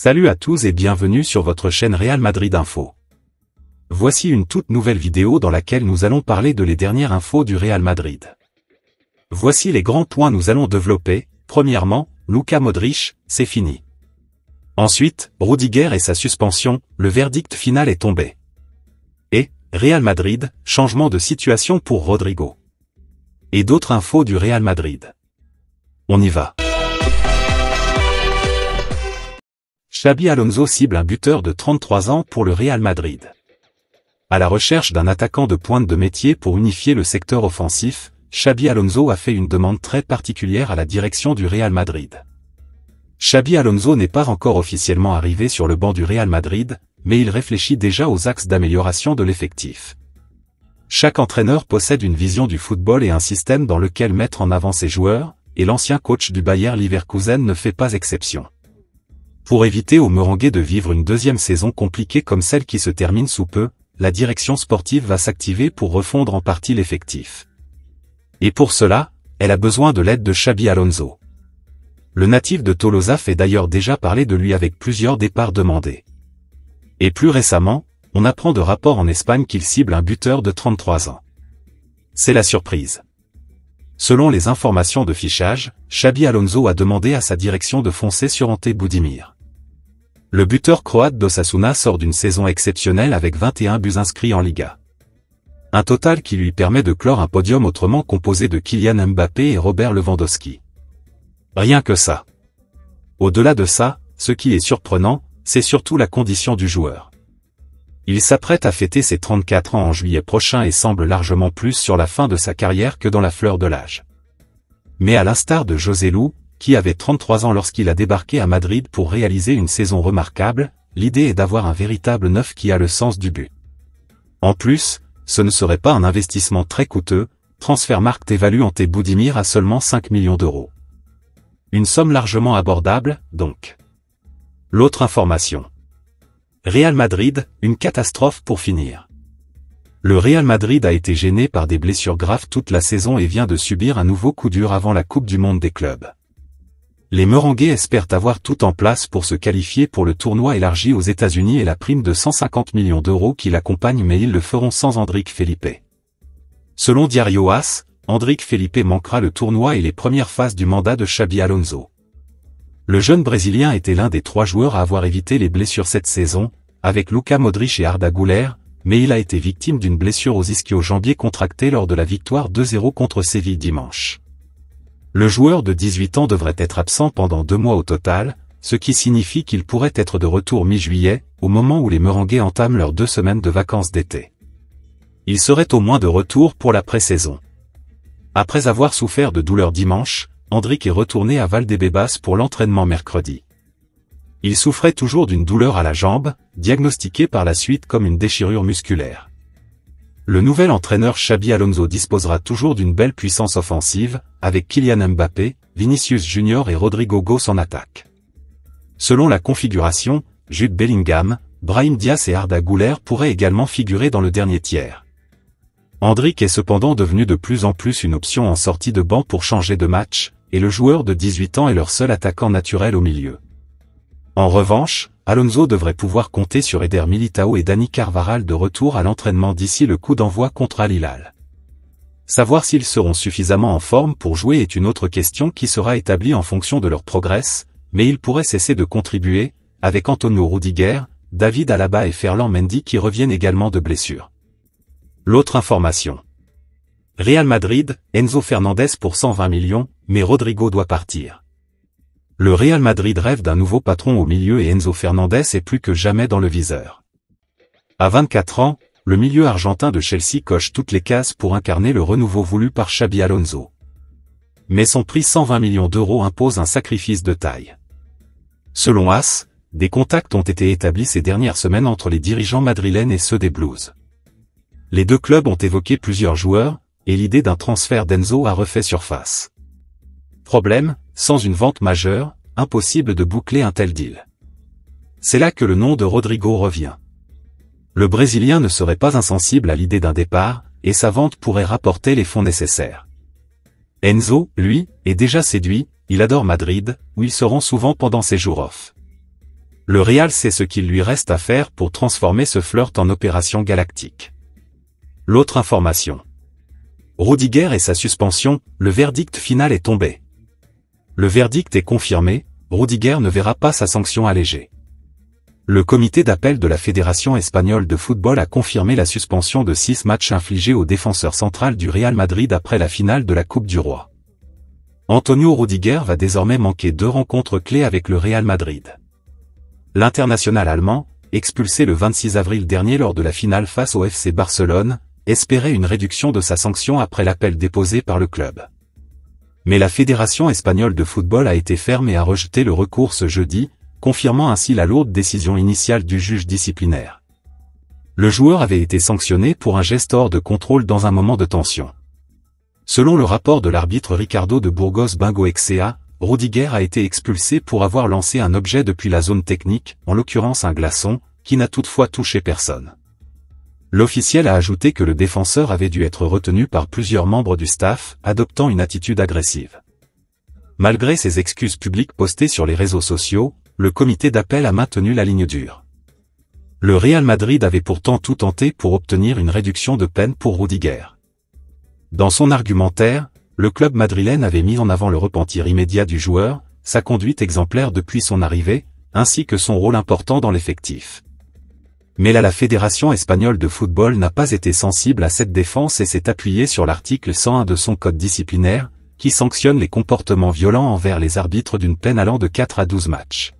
Salut à tous et bienvenue sur votre chaîne Real Madrid Info. Voici une toute nouvelle vidéo dans laquelle nous allons parler de les dernières infos du Real Madrid. Voici les grands points nous allons développer. Premièrement, Luka Modric, c'est fini. Ensuite, Rudiger et sa suspension, le verdict final est tombé. Et, Real Madrid, changement de situation pour Rodrigo. Et d'autres infos du Real Madrid. On y va. Xabi Alonso cible un buteur de 33 ans pour le Real Madrid. À la recherche d'un attaquant de pointe de métier pour unifier le secteur offensif, Xabi Alonso a fait une demande très particulière à la direction du Real Madrid. Xabi Alonso n'est pas encore officiellement arrivé sur le banc du Real Madrid, mais il réfléchit déjà aux axes d'amélioration de l'effectif. Chaque entraîneur possède une vision du football et un système dans lequel mettre en avant ses joueurs, et l'ancien coach du Bayer Leverkusen ne fait pas exception. Pour éviter aux Merengues de vivre une deuxième saison compliquée comme celle qui se termine sous peu, la direction sportive va s'activer pour refondre en partie l'effectif. Et pour cela, elle a besoin de l'aide de Xabi Alonso. Le natif de Tolosa fait d'ailleurs déjà parler de lui avec plusieurs départs demandés. Et plus récemment, on apprend de rapports en Espagne qu'il cible un buteur de 33 ans. C'est la surprise. Selon les informations de fichage, Xabi Alonso a demandé à sa direction de foncer sur Ante Budimir. Le buteur croate d'Osasuna sort d'une saison exceptionnelle avec 21 buts inscrits en Liga. Un total qui lui permet de clore un podium autrement composé de Kylian Mbappé et Robert Lewandowski. Rien que ça. Au-delà de ça, ce qui est surprenant, c'est surtout la condition du joueur. Il s'apprête à fêter ses 34 ans en juillet prochain et semble largement plus sur la fin de sa carrière que dans la fleur de l'âge. Mais à l'instar de Joselu, qui avait 33 ans lorsqu'il a débarqué à Madrid pour réaliser une saison remarquable, l'idée est d'avoir un véritable neuf qui a le sens du but. En plus, ce ne serait pas un investissement très coûteux, Transfermarkt évalue Ante Budimir à seulement 5 millions d'euros. Une somme largement abordable, donc. L'autre information. Real Madrid, une catastrophe pour finir. Le Real Madrid a été gêné par des blessures graves toute la saison et vient de subir un nouveau coup dur avant la Coupe du Monde des clubs. Les Merengues espèrent avoir tout en place pour se qualifier pour le tournoi élargi aux États-Unis et la prime de 150 millions d'euros qui l'accompagne, mais ils le feront sans Endrick Felipe. Selon Diario AS, Endrick Felipe manquera le tournoi et les premières phases du mandat de Xabi Alonso. Le jeune Brésilien était l'un des 3 joueurs à avoir évité les blessures cette saison, avec Luka Modric et Arda Güler, mais il a été victime d'une blessure aux ischio-jambiers contractée lors de la victoire 2-0 contre Séville dimanche. Le joueur de 18 ans devrait être absent pendant 2 mois au total, ce qui signifie qu'il pourrait être de retour mi-juillet, au moment où les Merengues entament leurs 2 semaines de vacances d'été. Il serait au moins de retour pour la pré-saison. Après avoir souffert de douleurs dimanche, Endrick est retourné à Valdebebas pour l'entraînement mercredi. Il souffrait toujours d'une douleur à la jambe, diagnostiquée par la suite comme une déchirure musculaire. Le nouvel entraîneur Xabi Alonso disposera toujours d'une belle puissance offensive, avec Kylian Mbappé, Vinicius Junior et Rodrigo Goes en attaque. Selon la configuration, Jude Bellingham, Brahim Diaz et Arda Güler pourraient également figurer dans le dernier tiers. Endrick est cependant devenu de plus en plus une option en sortie de banc pour changer de match, et le joueur de 18 ans est leur seul attaquant naturel au milieu. En revanche, Alonso devrait pouvoir compter sur Eder Militao et Dani Carvajal de retour à l'entraînement d'ici le coup d'envoi contre Al Hilal. Savoir s'ils seront suffisamment en forme pour jouer est une autre question qui sera établie en fonction de leur progrès, mais ils pourraient cesser de contribuer, avec Antonio Rudiger, David Alaba et Ferland Mendy qui reviennent également de blessures. L'autre information. Real Madrid, Enzo Fernandez pour 120 millions, mais Rodrigo doit partir. Le Real Madrid rêve d'un nouveau patron au milieu et Enzo Fernandez est plus que jamais dans le viseur. À 24 ans, le milieu argentin de Chelsea coche toutes les cases pour incarner le renouveau voulu par Xabi Alonso. Mais son prix 120 millions d'euros impose un sacrifice de taille. Selon AS, des contacts ont été établis ces dernières semaines entre les dirigeants madrilènes et ceux des Blues. Les 2 clubs ont évoqué plusieurs joueurs, et l'idée d'un transfert d'Enzo a refait surface. Problème, sans une vente majeure, impossible de boucler un tel deal. C'est là que le nom de Rodrigo revient. Le Brésilien ne serait pas insensible à l'idée d'un départ, et sa vente pourrait rapporter les fonds nécessaires. Enzo, lui, est déjà séduit, il adore Madrid, où il se rend souvent pendant ses jours off. Le Real sait ce qu'il lui reste à faire pour transformer ce flirt en opération galactique. L'autre information. Rudiger et sa suspension, le verdict final est tombé. Le verdict est confirmé, Rudiger ne verra pas sa sanction allégée. Le comité d'appel de la Fédération espagnole de football a confirmé la suspension de 6 matchs infligés au défenseur central du Real Madrid après la finale de la Coupe du Roi. Antonio Rudiger va désormais manquer 2 rencontres clés avec le Real Madrid. L'international allemand, expulsé le 26 avril dernier lors de la finale face au FC Barcelone, espérait une réduction de sa sanction après l'appel déposé par le club. Mais la Fédération espagnole de football a été ferme et a rejeté le recours ce jeudi, confirmant ainsi la lourde décision initiale du juge disciplinaire. Le joueur avait été sanctionné pour un geste hors de contrôle dans un moment de tension. Selon le rapport de l'arbitre Ricardo de Burgos Bengoechea, Rudiger a été expulsé pour avoir lancé un objet depuis la zone technique, en l'occurrence un glaçon, qui n'a toutefois touché personne. L'officiel a ajouté que le défenseur avait dû être retenu par plusieurs membres du staff, adoptant une attitude agressive. Malgré ces excuses publiques postées sur les réseaux sociaux, le comité d'appel a maintenu la ligne dure. Le Real Madrid avait pourtant tout tenté pour obtenir une réduction de peine pour Rudiger. Dans son argumentaire, le club madrilène avait mis en avant le repentir immédiat du joueur, sa conduite exemplaire depuis son arrivée, ainsi que son rôle important dans l'effectif. Mais la Fédération espagnole de football n'a pas été sensible à cette défense et s'est appuyée sur l'article 101 de son code disciplinaire, qui sanctionne les comportements violents envers les arbitres d'une peine allant de 4 à 12 matchs.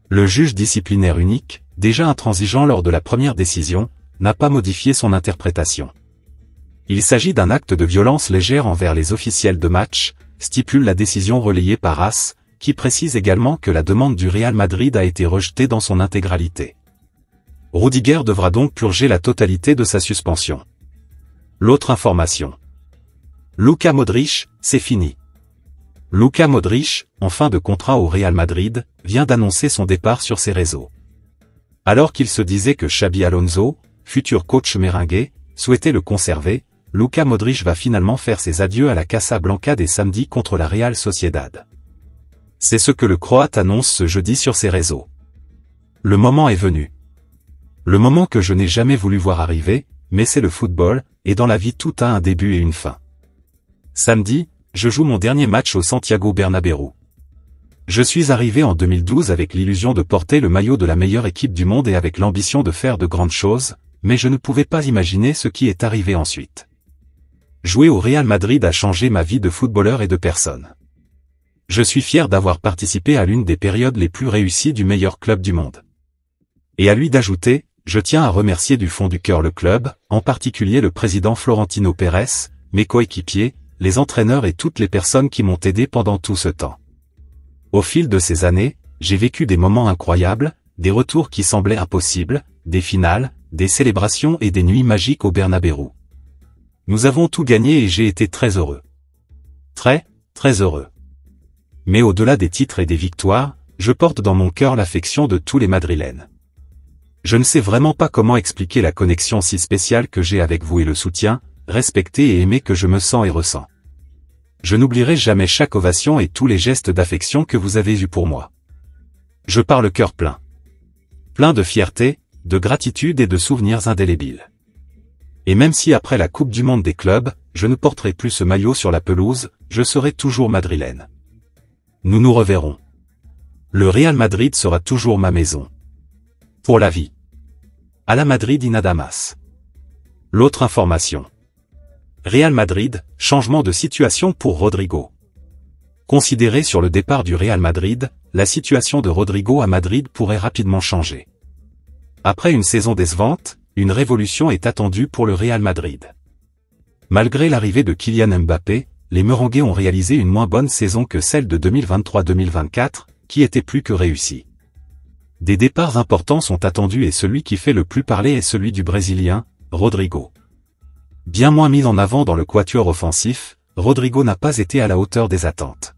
Le juge disciplinaire unique, déjà intransigeant lors de la première décision, n'a pas modifié son interprétation. Il s'agit d'un acte de violence légère envers les officiels de match, stipule la décision relayée par AS, qui précise également que la demande du Real Madrid a été rejetée dans son intégralité. Rudiger devra donc purger la totalité de sa suspension. L'autre information. Luka Modric, c'est fini. Luka Modric, en fin de contrat au Real Madrid, vient d'annoncer son départ sur ses réseaux. Alors qu'il se disait que Xabi Alonso, futur coach merengue, souhaitait le conserver, Luka Modric va finalement faire ses adieux à la Casablanca dès samedi contre la Real Sociedad. C'est ce que le Croate annonce ce jeudi sur ses réseaux. Le moment est venu. Le moment que je n'ai jamais voulu voir arriver, mais c'est le football, et dans la vie tout a un début et une fin. Samedi, je joue mon dernier match au Santiago Bernabéu. Je suis arrivé en 2012 avec l'illusion de porter le maillot de la meilleure équipe du monde et avec l'ambition de faire de grandes choses, mais je ne pouvais pas imaginer ce qui est arrivé ensuite. Jouer au Real Madrid a changé ma vie de footballeur et de personne. Je suis fier d'avoir participé à l'une des périodes les plus réussies du meilleur club du monde. Et à lui d'ajouter, je tiens à remercier du fond du cœur le club, en particulier le président Florentino Pérez, mes coéquipiers, les entraîneurs et toutes les personnes qui m'ont aidé pendant tout ce temps. Au fil de ces années, j'ai vécu des moments incroyables, des retours qui semblaient impossibles, des finales, des célébrations et des nuits magiques au Bernabéu. Nous avons tout gagné et j'ai été très heureux. Très, très heureux. Mais au-delà des titres et des victoires, je porte dans mon cœur l'affection de tous les Madrilènes. Je ne sais vraiment pas comment expliquer la connexion si spéciale que j'ai avec vous et le soutien, respecté et aimé que je me sens et ressens. Je n'oublierai jamais chaque ovation et tous les gestes d'affection que vous avez eus pour moi. Je pars le cœur plein. Plein de fierté, de gratitude et de souvenirs indélébiles. Et même si après la Coupe du Monde des clubs, je ne porterai plus ce maillot sur la pelouse, je serai toujours madrilène. Nous nous reverrons. Le Real Madrid sera toujours ma maison. Pour la vie. À la Madrid nada más. L'autre information. Real Madrid, changement de situation pour Rodrigo. Considéré sur le départ du Real Madrid, la situation de Rodrigo à Madrid pourrait rapidement changer. Après une saison décevante, une révolution est attendue pour le Real Madrid. Malgré l'arrivée de Kylian Mbappé, les Merengues ont réalisé une moins bonne saison que celle de 2023-2024, qui était plus que réussie. Des départs importants sont attendus et celui qui fait le plus parler est celui du Brésilien, Rodrigo. Bien moins mis en avant dans le quatuor offensif, Rodrigo n'a pas été à la hauteur des attentes.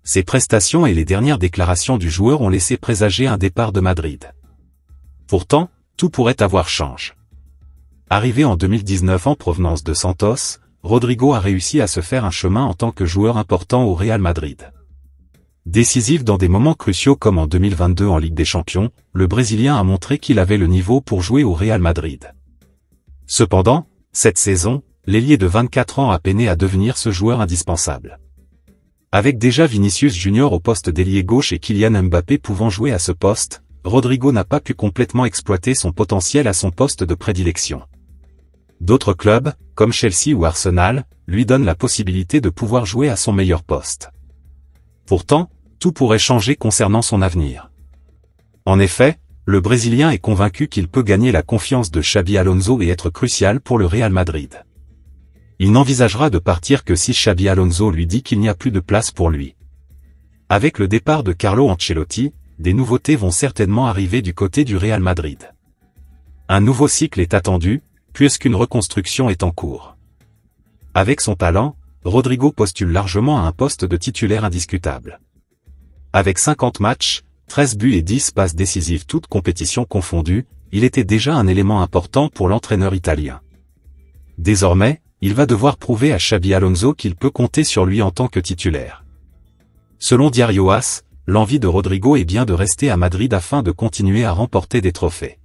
Ses prestations et les dernières déclarations du joueur ont laissé présager un départ de Madrid. Pourtant, tout pourrait avoir changé. Arrivé en 2019 en provenance de Santos, Rodrigo a réussi à se faire un chemin en tant que joueur important au Real Madrid. Décisif dans des moments cruciaux comme en 2022 en Ligue des Champions, le Brésilien a montré qu'il avait le niveau pour jouer au Real Madrid. Cependant, cette saison, l'ailier de 24 ans a peiné à devenir ce joueur indispensable. Avec déjà Vinicius Junior au poste d'ailier gauche et Kylian Mbappé pouvant jouer à ce poste, Rodrigo n'a pas pu complètement exploiter son potentiel à son poste de prédilection. D'autres clubs, comme Chelsea ou Arsenal, lui donnent la possibilité de pouvoir jouer à son meilleur poste. Pourtant, tout pourrait changer concernant son avenir. En effet, le Brésilien est convaincu qu'il peut gagner la confiance de Xabi Alonso et être crucial pour le Real Madrid. Il n'envisagera de partir que si Xabi Alonso lui dit qu'il n'y a plus de place pour lui. Avec le départ de Carlo Ancelotti, des nouveautés vont certainement arriver du côté du Real Madrid. Un nouveau cycle est attendu, puisqu'une reconstruction est en cours. Avec son talent, Rodrigo postule largement à un poste de titulaire indiscutable. Avec 50 matchs, 13 buts et 10 passes décisives toutes compétitions confondues, il était déjà un élément important pour l'entraîneur italien. Désormais, il va devoir prouver à Xabi Alonso qu'il peut compter sur lui en tant que titulaire. Selon Diario AS, l'envie de Rodrigo est bien de rester à Madrid afin de continuer à remporter des trophées.